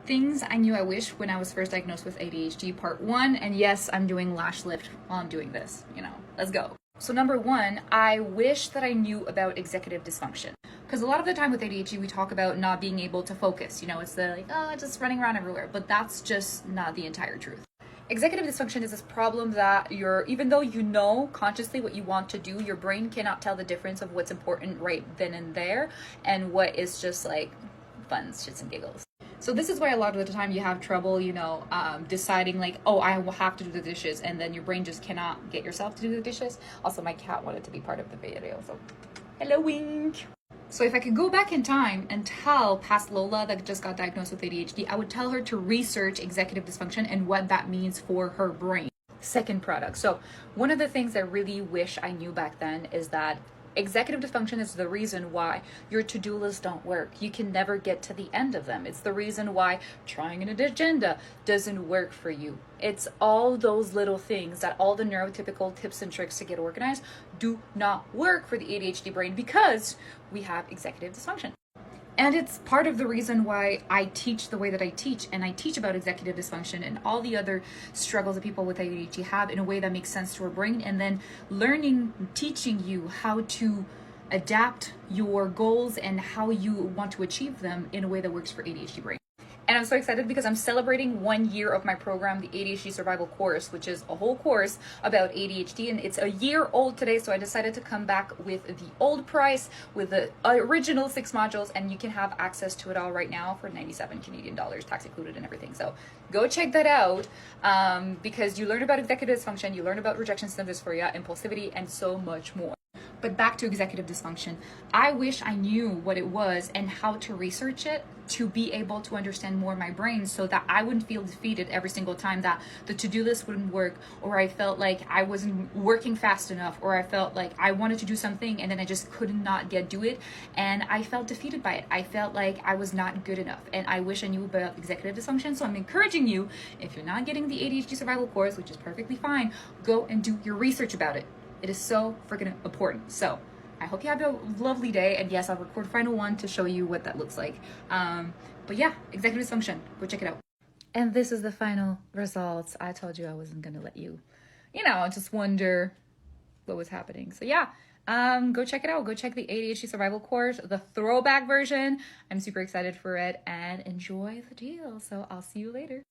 Things I knew I wish when I was first diagnosed with ADHD, part 1. And yes, I'm doing lash lift while I'm doing this, let's go. So number 1, I wish that I knew about executive dysfunction. Because a lot of the time with ADHD, we talk about not being able to focus. It's the just running around everywhere, but that's just not the entire truth. Executive dysfunction is this problem that even though you know consciously what you want to do, your brain cannot tell the difference of what's important right then and there and what is just like fun shits and giggles. So this is why a lot of the time you have trouble, deciding like, oh, I will have to do the dishes, and then your brain just cannot get yourself to do the dishes. Also, my cat wanted to be part of the video, so hello, Wink. So if I could go back in time and tell past Lola that just got diagnosed with ADHD, I would tell her to research executive dysfunction and what that means for her brain. Second product. So one of the things I really wish I knew back then is that executive dysfunction is the reason why your to-do lists don't work. You can never get to the end of them. It's the reason why trying an agenda doesn't work for you. It's all those little things that all the neurotypical tips and tricks to get organized do not work for the ADHD brain because we have executive dysfunction. And it's part of the reason why I teach the way that I teach, and I teach about executive dysfunction and all the other struggles that people with ADHD have in a way that makes sense to our brain, and then teaching you how to adapt your goals and how you want to achieve them in a way that works for ADHD brain. And I'm so excited because I'm celebrating 1 year of my program, the ADHD Survival Course, which is a whole course about ADHD. And it's a year old today, so I decided to come back with the old price, with the original 6 modules, and you can have access to it all right now for 97 Canadian dollars, tax included and everything. So go check that out because you learn about executive dysfunction, you learn about rejection symptoms, dysphoria, impulsivity, and so much more. But back to executive dysfunction. I wish I knew what it was and how to research it to be able to understand more my brain so that I wouldn't feel defeated every single time that the to-do list wouldn't work, or I felt like I wasn't working fast enough, or I felt like I wanted to do something and then I just could not do it, and I felt defeated by it. I felt like I was not good enough, and I wish I knew about executive dysfunction. So I'm encouraging you, if you're not getting the ADHD Survival Course, which is perfectly fine, go and do your research about it. It is so freaking important. So I hope you have a lovely day. And yes, I'll record final one to show you what that looks like. But yeah, executive dysfunction, go check it out. And this is the final results. I told you I wasn't going to let you, just wonder what was happening. So yeah, go check it out. Go check the ADHD Survival Course, the throwback version. I'm super excited for it, and enjoy the deal. So I'll see you later.